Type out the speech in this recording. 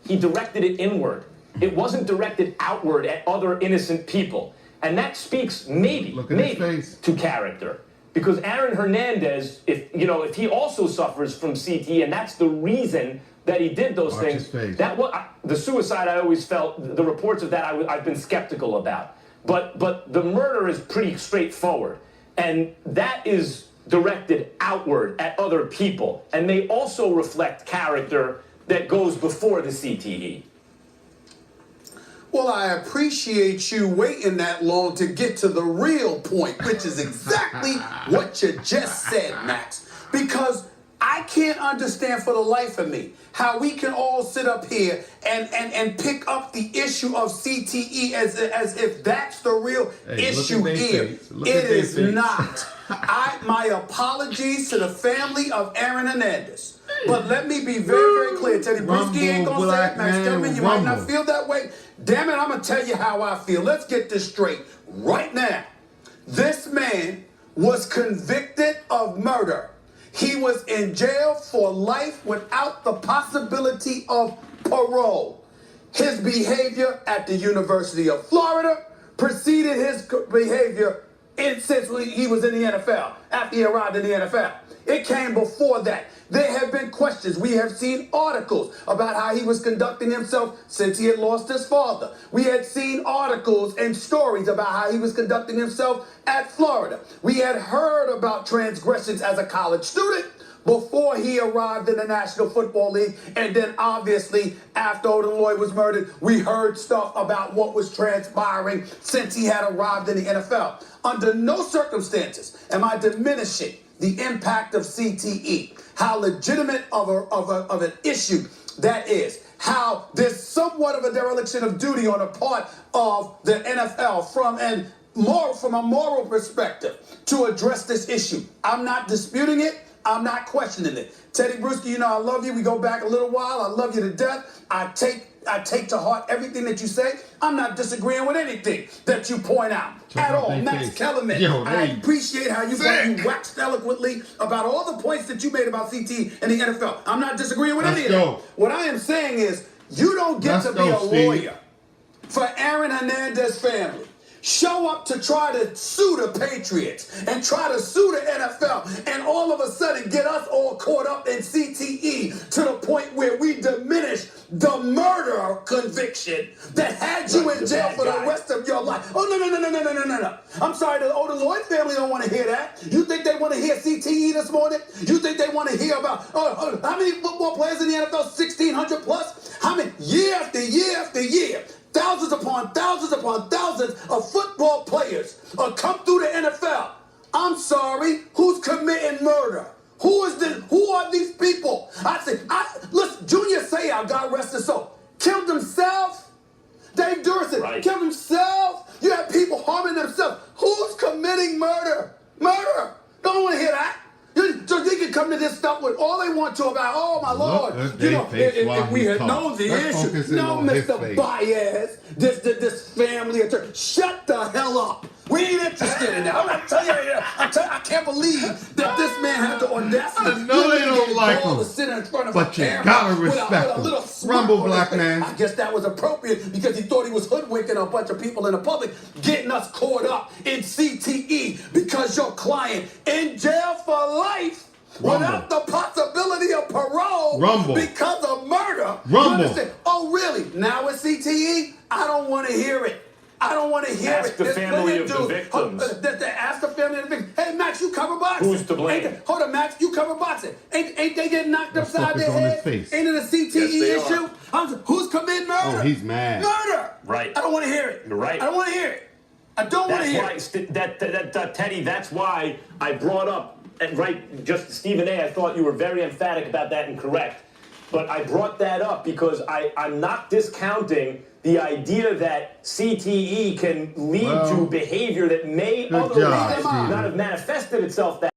he directed it inward. It wasn't directed outward at other innocent people. And that speaks maybe to character. Because Aaron Hernandez, if he also suffers from CTE, and that's the reason that he did those things, that the suicide, I always felt, the reports of that I've been skeptical about. But the murder is pretty straightforward. And that is directed outward at other people. And they also reflect character that goes before the CTE. Well, I appreciate you waiting that long to get to the real point, which is exactly what you just said, Max. Because I can't understand for the life of me how we can all sit up here and pick up the issue of CTE as if that's the real issue here. It is not. My apologies to the family of Aaron Hernandez. But let me be very, very clear. Teddy Bruschi ain't going to say it. Max Kellerman, you might not feel that way. Damn it, I'm going to tell you how I feel. Let's get this straight right now. This man was convicted of murder. He was in jail for life without the possibility of parole. His behavior at the University of Florida preceded his behavior since he was in the NFL, after he arrived in the NFL. It came before that. There have been questions. We have seen articles about how he was conducting himself since he had lost his father. We had seen articles and stories about how he was conducting himself at Florida. We had heard about transgressions as a college student before he arrived in the National Football League. And then obviously after Odin Lloyd was murdered, we heard stuff about what was transpiring since he had arrived in the NFL. Under no circumstances am I diminishing the impact of CTE, how legitimate of an issue that is, how there's somewhat of a dereliction of duty on the part of the NFL from a moral perspective to address this issue. I'm not disputing it. I'm not questioning it. Teddy Bruschi, I love you. We go back a little while. I love you to death. I take to heart everything that you say. I'm not disagreeing with anything that you point out at all. Max Kellerman, I appreciate how you waxed eloquently about all the points that you made about CT and the NFL. I'm not disagreeing with any of that. What I am saying is you don't get to be a lawyer for Aaron Hernandez's family. Show up to try to sue the Patriots and try to sue the NFL and all of a sudden get us all caught up in CTE to the point where we diminish the murder conviction that had you in jail for the rest of your life. Oh, no. I'm sorry, the Odin Lloyd family don't want to hear that. You think they want to hear CTE this morning? You think they want to hear about how many football players in the NFL, 1,600 plus? How many, year after year after year, thousands upon thousands of football players come through the NFL. I'm sorry, who's committing murder? Who are these people? Listen, Junior Seau, God rest his soul, killed himself. Dave Durson killed himself. You have people harming themselves. Who's committing murder? Murder. Don't want to hear that. So they can come to this stuff with all they want to about, oh my Lord, if we had known the issue. No, Mr. Baez, this family attorney, shut the hell up. We ain't interested in that. I'm not telling you, I can't believe that this man had the audacity. I know they don't like him, to sit in front of but a you gotta respect him. Rumble, black man. I guess that was appropriate because he thought he was hoodwinking a bunch of people in the public, getting us caught up in CTE because your client in jail for life without the possibility of parole because of murder. Oh, really? Now it's CTE? I don't want to hear it. I don't want to hear it. Ask the family of the victims. Ask the family of the victims. Hey, Max, you cover boxing. Who's to blame? Hold on, Max, you cover boxing. Ain't they getting knocked upside their head? Ain't it a CTE issue? Who's committing murder? Oh, he's mad. Murder. Right. I don't want to hear it. You're right. I don't want to hear it. I don't want to hear it. Teddy, that's why I brought up, just Stephen A., I thought you were very emphatic about that and correct. But I brought that up because I'm not discounting the idea that CTE can lead to behavior that may otherwise not have manifested itself that